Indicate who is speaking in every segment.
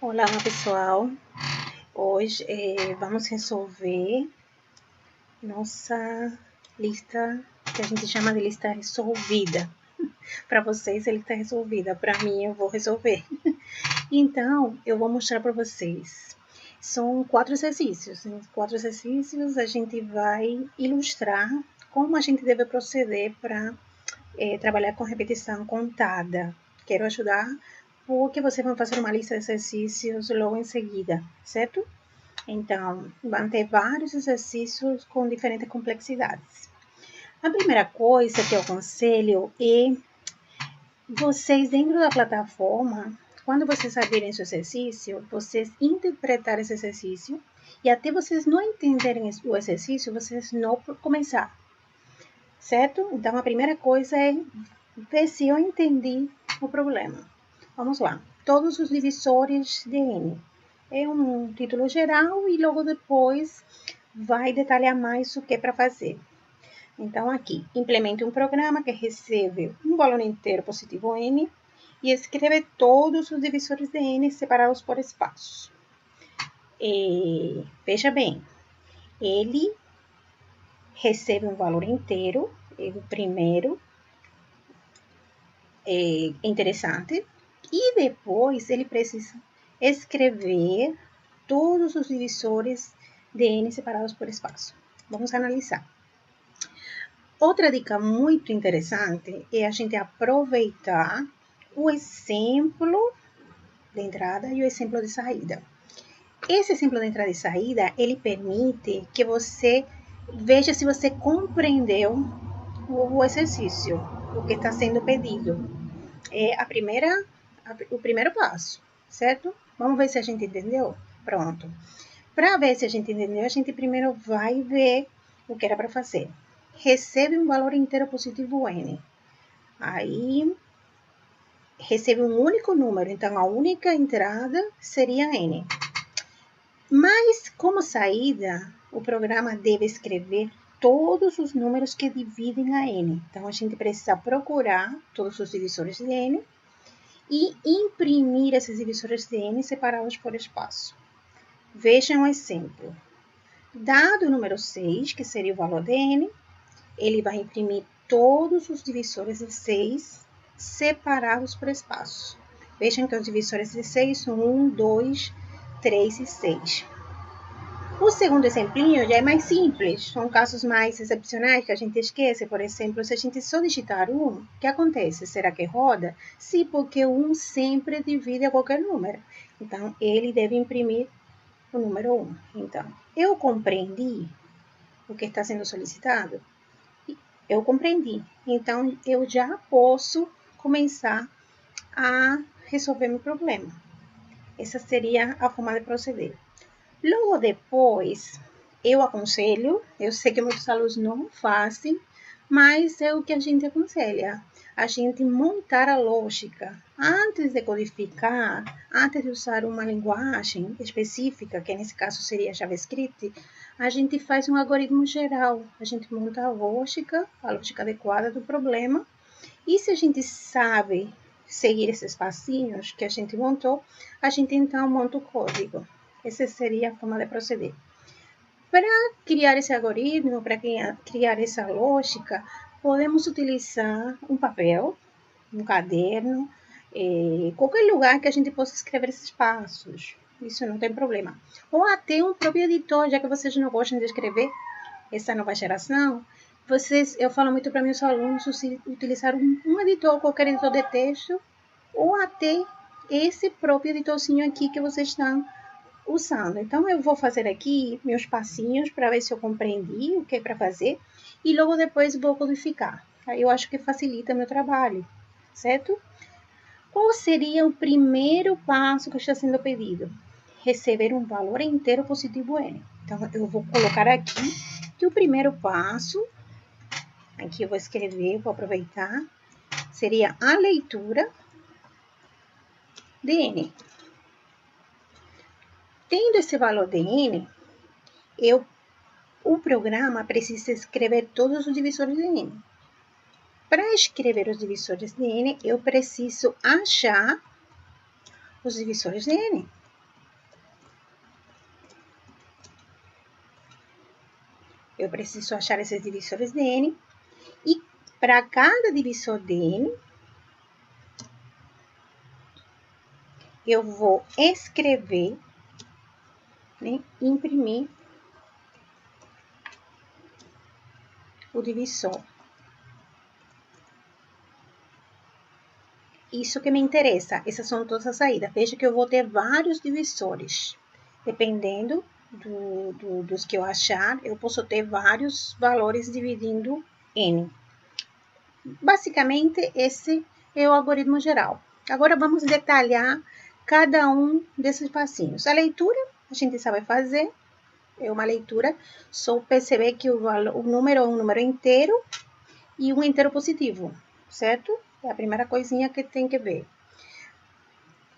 Speaker 1: Olá, pessoal. Hoje vamos resolver nossa lista, que a gente chama de lista resolvida. Para vocês, a lista resolvida. Para mim, eu vou resolver. Então, eu vou mostrar para vocês. São 4 exercícios. Em 4 exercícios, a gente vai ilustrar como a gente deve proceder para trabalhar com repetição contada. Quero ajudar porque vocês vão fazer uma lista de exercícios logo em seguida, certo? Então, vão ter vários exercícios com diferentes complexidades. A primeira coisa que eu aconselho é vocês, dentro da plataforma, quando vocês abrirem esse exercício, vocês interpretarem esse exercício e até vocês não entenderem o exercício, vocês não começar, certo? Então, a primeira coisa é ver se eu entendi o problema. Vamos lá. Todos os divisores de N. É um título geral e logo depois vai detalhar mais o que é para fazer. Então, aqui, implemente um programa que recebe um valor inteiro positivo N e escreve todos os divisores de N separados por espaços. Veja bem, ele recebe um valor inteiro, o primeiro, é interessante, e depois ele precisa escrever todos os divisores de N separados por espaço. Vamos analisar. Outra dica muito interessante é a gente aproveitar o exemplo de entrada e o exemplo de saída. Esse exemplo de entrada e saída, ele permite que você veja se você compreendeu o exercício, o que está sendo pedido. É o primeiro passo, certo? Vamos ver se a gente entendeu? Pronto. Para ver se a gente entendeu, a gente primeiro vai ver o que era para fazer. Recebe um valor inteiro positivo N. Aí, recebe um único número, então a única entrada seria N. Mas, como saída, o programa deve escrever todos os números que dividem a N. Então, a gente precisa procurar todos os divisores de N e imprimir esses divisores de N separados por espaço. Vejam um exemplo. Dado o número 6, que seria o valor de N, ele vai imprimir todos os divisores de 6 separados por espaço. Vejam que os divisores de 6 são 1, 2, 3 e 6. O segundo exemplinho já é mais simples, são casos mais excepcionais que a gente esquece. Por exemplo, se a gente só digitar 1, o que acontece? Será que roda? Sim, porque o 1 sempre divide a qualquer número. Então, ele deve imprimir o número 1. Então, eu compreendi o que está sendo solicitado? Eu compreendi. Então, eu já posso começar a resolver meu problema. Essa seria a forma de proceder. Logo depois, eu aconselho, eu sei que muitos alunos não fazem, mas é o que a gente aconselha. A gente montar a lógica antes de codificar, antes de usar uma linguagem específica, que nesse caso seria JavaScript, a gente faz um algoritmo geral. A gente monta a lógica adequada do problema. E se a gente sabe seguir esses passinhos que a gente montou, a gente então monta o código. Essa seria a forma de proceder. Para criar esse algoritmo, para criar essa lógica, podemos utilizar um papel, um caderno, qualquer lugar que a gente possa escrever esses passos. Isso não tem problema. Ou até um próprio editor, já que vocês não gostam de escrever, essa nova geração, eu falo muito para meus alunos utilizar um editor, qualquer editor de texto, ou até esse próprio editorzinho aqui que vocês estão usando. Então, eu vou fazer aqui meus passinhos para ver se eu compreendi o que é para fazer e logo depois vou codificar. Aí eu acho que facilita meu trabalho, certo? Qual seria o primeiro passo que está sendo pedido? Receber um valor inteiro positivo N. Então, eu vou colocar aqui que o primeiro passo, aqui eu vou escrever, vou aproveitar, seria a leitura de N. Tendo esse valor de N, o programa precisa escrever todos os divisores de N. Para escrever os divisores de N, eu preciso achar os divisores de N. Eu preciso achar esses divisores de N. E para cada divisor de N, eu vou escrever, né, imprimir o divisor. Isso que me interessa, essas são todas as saídas. Veja que eu vou ter vários divisores. Dependendo dos que eu achar, eu posso ter vários valores dividindo N. Basicamente, esse é o algoritmo geral. Agora, vamos detalhar cada um desses passinhos. A leitura, a gente sabe fazer. É uma leitura, só perceber que o número é um número inteiro e um inteiro positivo, certo? É a primeira coisinha que tem que ver.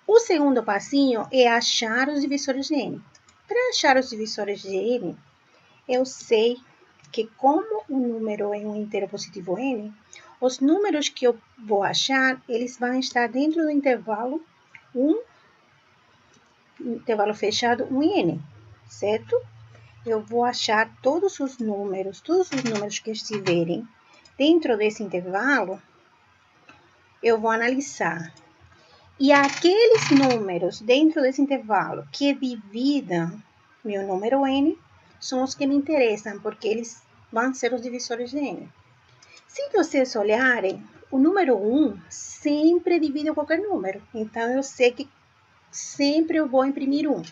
Speaker 1: O segundo passinho é achar os divisores de N. Para achar os divisores de N, eu sei que como o número é um inteiro positivo N, os números que eu vou achar, eles vão estar dentro do intervalo intervalo fechado 1 e N, certo? Eu vou achar todos os números que estiverem dentro desse intervalo, eu vou analisar. E aqueles números dentro desse intervalo que dividam meu número N, são os que me interessam, porque eles vão ser os divisores de N. Se vocês olharem, o número 1 sempre divide qualquer número. Então, eu sei que sempre eu vou imprimir 1.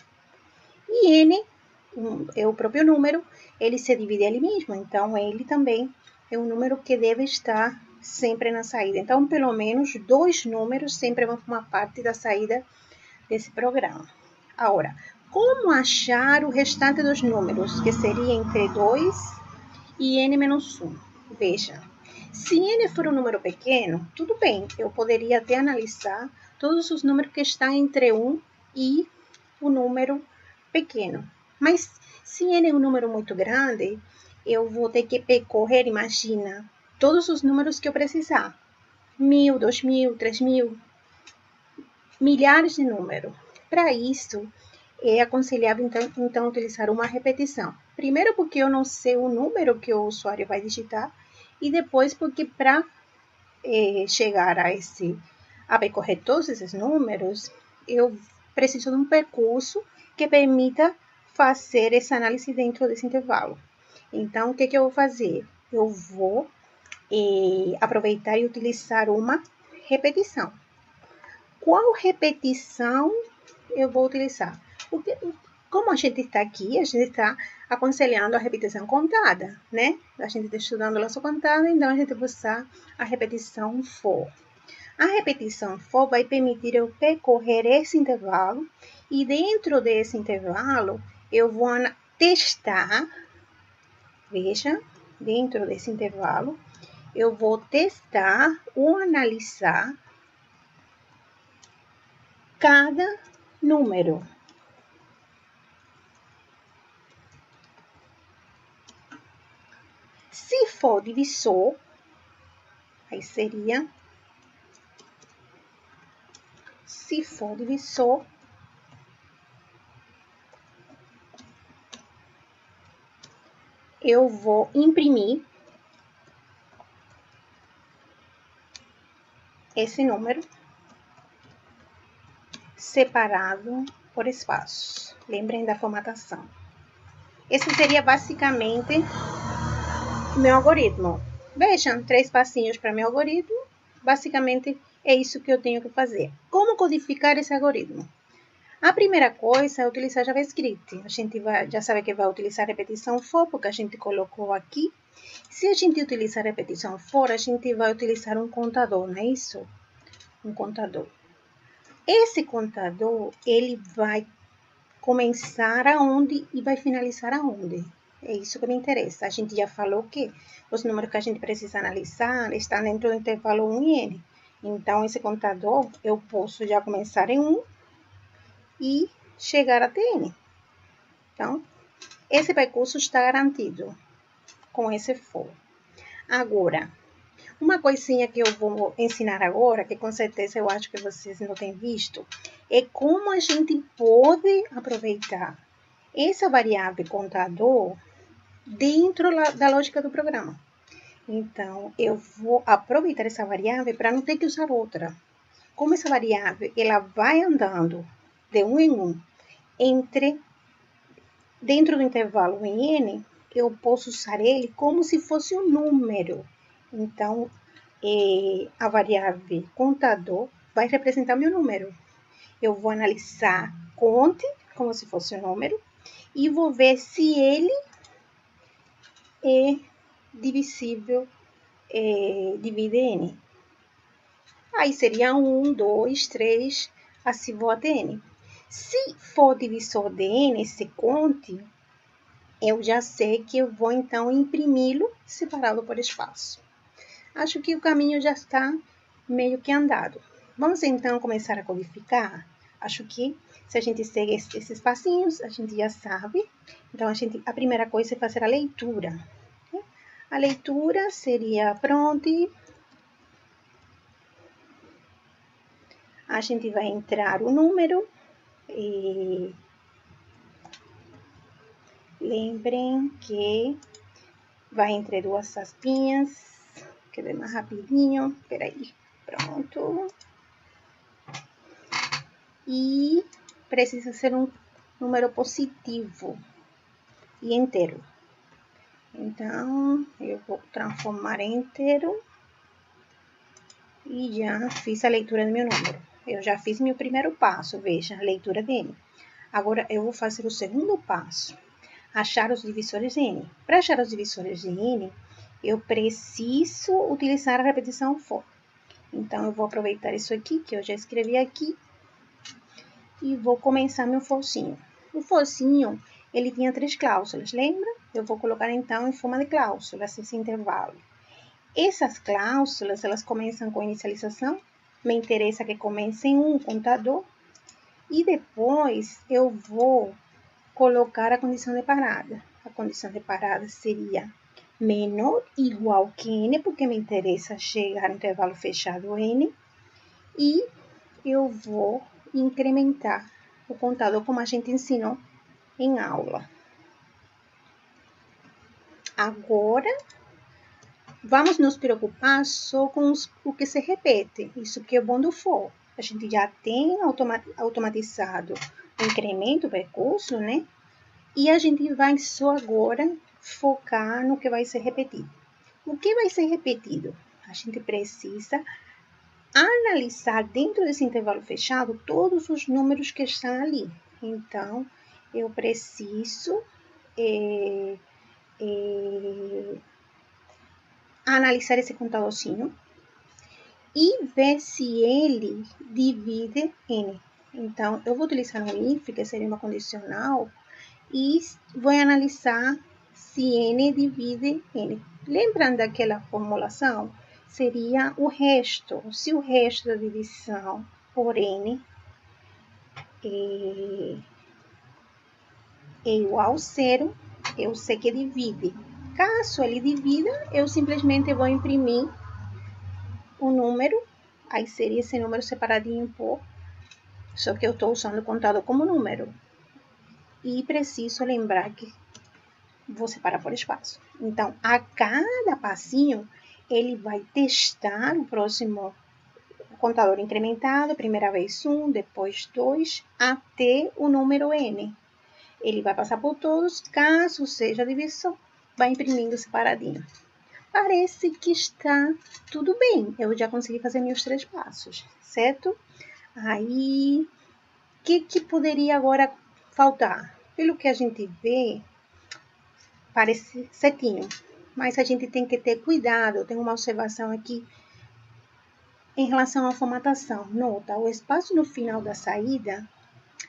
Speaker 1: E N é o próprio número, ele se divide ali mesmo. Então, ele também é um número que deve estar sempre na saída. Então, pelo menos 2 números sempre vão formar parte da saída desse programa. Agora, como achar o restante dos números, que seria entre 2 e N menos 1? Veja, se N for um número pequeno, tudo bem, eu poderia até analisar todos os números que estão entre 1 e o número pequeno. Mas se N é um número muito grande, eu vou ter que percorrer, imagina, todos os números que eu precisar. 1.000, 2.000, 3.000, milhares de números. Para isso, é aconselhável, então, utilizar uma repetição. Primeiro, porque eu não sei o número que o usuário vai digitar, e depois, porque para chegar a percorrer todos esses números, eu preciso de um percurso que permita fazer essa análise dentro desse intervalo. Então, o que eu vou fazer? Eu vou aproveitar e utilizar uma repetição. Qual repetição eu vou utilizar? Porque, como a gente está aqui, a gente está aconselhando a repetição contada, né? A gente está estudando o laço contado, então a gente vai usar a repetição for. A repetição for vai permitir eu percorrer esse intervalo e dentro desse intervalo eu vou testar, veja, dentro desse intervalo eu vou testar ou analisar cada número. Se for divisor, aí seria, se for divisor, eu vou imprimir esse número separado por espaços. Lembrem da formatação. Esse seria basicamente meu algoritmo. Vejam, 3 passinhos para meu algoritmo. Basicamente é isso que eu tenho que fazer. Como codificar esse algoritmo? A primeira coisa é utilizar JavaScript. A gente já sabe que vai utilizar repetição for, porque a gente colocou aqui. Se a gente utilizar repetição for, a gente vai utilizar um contador, não é isso? Um contador. Esse contador, ele vai começar aonde e vai finalizar aonde? É isso que me interessa. A gente já falou que os números que a gente precisa analisar estão dentro do intervalo 1 e N. Então, esse contador, eu posso já começar em 1 e chegar até N. Então, esse percurso está garantido com esse for. Agora, uma coisinha que eu vou ensinar agora, que com certeza eu acho que vocês não têm visto, é como a gente pode aproveitar essa variável contador dentro da lógica do programa. Então, eu vou aproveitar essa variável para não ter que usar outra. Como essa variável ela vai andando de um em um dentro do intervalo em n, eu posso usar ele como se fosse um número. Então, a variável contador vai representar meu número. Eu vou analisar conte como se fosse um número e vou ver se ele é divisível, divide n. Aí seria 1, 2, 3, assim vou até n. Se for divisor de n, esse conte, eu já sei que eu vou então imprimi-lo separado por espaço. Acho que o caminho já está meio que andado. Vamos então começar a codificar? Acho que se a gente segue esses passinhos, a gente já sabe. Então, a primeira coisa é fazer a leitura. A leitura seria pronto. A gente vai entrar o número. E lembrem que vai entre duas aspinhas. Quer ver mais rapidinho? Peraí. Pronto. E precisa ser um número positivo e inteiro. Então, eu vou transformar em inteiro e já fiz a leitura do meu número. Eu já fiz meu primeiro passo, veja, a leitura de n. Agora, eu vou fazer o segundo passo, achar os divisores de n. Para achar os divisores de n, eu preciso utilizar a repetição for. Então, eu vou aproveitar isso aqui, que eu já escrevi aqui, e vou começar meu forcinho. O forcinho, ele tinha 3 cláusulas, lembra? Eu vou colocar, então, em forma de cláusulas esse intervalo. Essas cláusulas, elas começam com inicialização. Me interessa que comece em um contador. E depois, eu vou colocar a condição de parada. A condição de parada seria menor ou igual que n, porque me interessa chegar no intervalo fechado n. E eu vou incrementar o contador como a gente ensinou em aula. Agora, vamos nos preocupar só com o que se repete. Isso que é bom do for. A gente já tem automatizado o incremento do percurso, né? E a gente vai só agora focar no que vai ser repetido. O que vai ser repetido? A gente precisa analisar dentro desse intervalo fechado todos os números que estão ali. Então, eu preciso analisar esse contadorzinho e ver se ele divide n. Então, eu vou utilizar um if, que seria uma condicional, e vou analisar se n divide n. Lembrando daquela formulação? Seria o resto. Se o resto da divisão por n é igual a zero, eu sei que divide. Caso ele divida, eu simplesmente vou imprimir o número, aí seria esse número separadinho por, só que eu estou usando o contador como número. E preciso lembrar que vou separar por espaço. Então, a cada passinho, ele vai testar o próximo contador incrementado, primeira vez 1, depois 2, até o número n. Ele vai passar por todos, caso seja divisão, vai imprimindo separadinho. Parece que está tudo bem. Eu já consegui fazer meus 3 passos, certo? Aí, o que poderia agora faltar? Pelo que a gente vê, parece certinho. Mas a gente tem que ter cuidado. Tem uma observação aqui em relação à formatação. Nota, o espaço no final da saída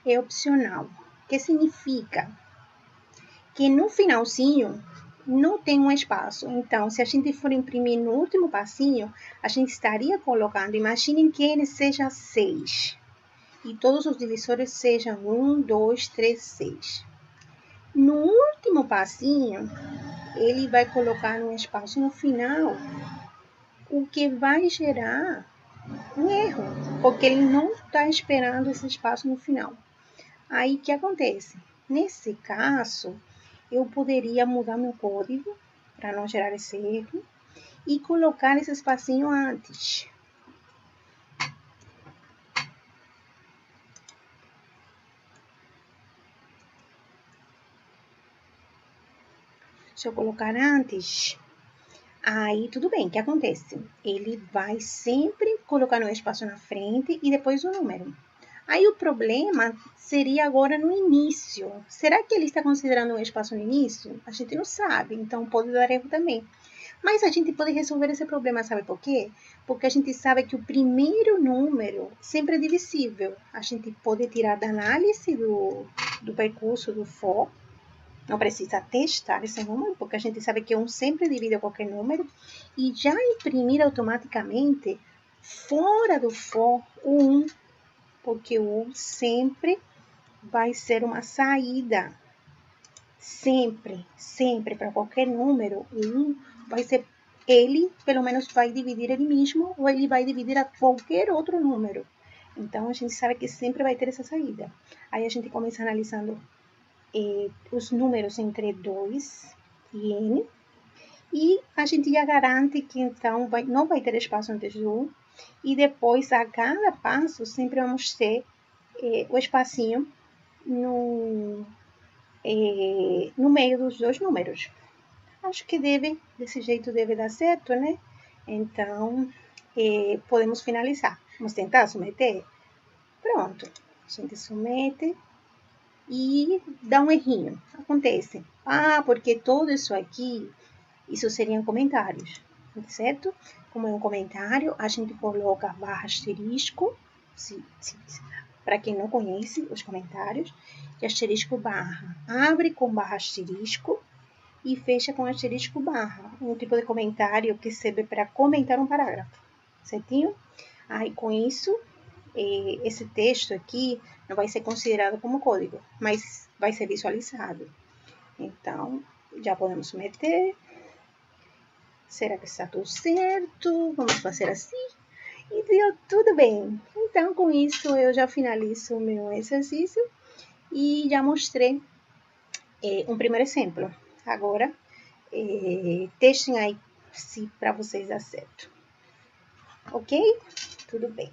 Speaker 1: é opcional. O que significa? Que no finalzinho não tem um espaço. Então, se a gente for imprimir no último passinho, a gente estaria colocando, imaginem que n seja 6. E todos os divisores sejam 1, 2, 3, 6. No último passinho, ele vai colocar um espaço no final, o que vai gerar um erro, porque ele não está esperando esse espaço no final. Aí, o que acontece? Nesse caso, eu poderia mudar meu código para não gerar esse erro e colocar esse espacinho antes. Se eu colocar antes, aí tudo bem, o que acontece? Ele vai sempre colocar um espaço na frente e depois o número. Aí o problema seria agora no início. Será que ele está considerando um espaço no início? A gente não sabe, então pode dar erro também. Mas a gente pode resolver esse problema, sabe por quê? Porque a gente sabe que o primeiro número sempre é divisível. A gente pode tirar da análise do percurso do for. Não precisa testar esse número, porque a gente sabe que 1 sempre divide qualquer número. E já imprimir automaticamente, fora do for, o 1. Porque o 1 sempre vai ser uma saída. Sempre, sempre, para qualquer número, o 1 vai ser, ele, pelo menos, vai dividir ele mesmo, ou ele vai dividir a qualquer outro número. Então, a gente sabe que sempre vai ter essa saída. Aí, a gente começa analisando os números entre 2 e n, e a gente já garante que, então, não vai ter espaço antes do 1, e depois, a cada passo, sempre vamos ter o espacinho no meio dos dois números. Acho que desse jeito deve dar certo, né? Então, podemos finalizar. Vamos tentar submeter? Pronto. A gente submete e dá um errinho. Acontece. Porque tudo isso aqui, isso seriam comentários, certo? Como é um comentário, a gente coloca barra asterisco, para quem não conhece os comentários, e asterisco barra. Abre com barra asterisco e fecha com asterisco barra. Um tipo de comentário que serve para comentar um parágrafo, certinho? Aí, com isso, esse texto aqui não vai ser considerado como código, mas vai ser visualizado. Então, já podemos submeter. Será que está tudo certo? Vamos fazer assim. E deu tudo bem. Então, com isso, eu já finalizo o meu exercício e já mostrei um primeiro exemplo. Agora, testem aí se para vocês dá certo. Ok? Tudo bem.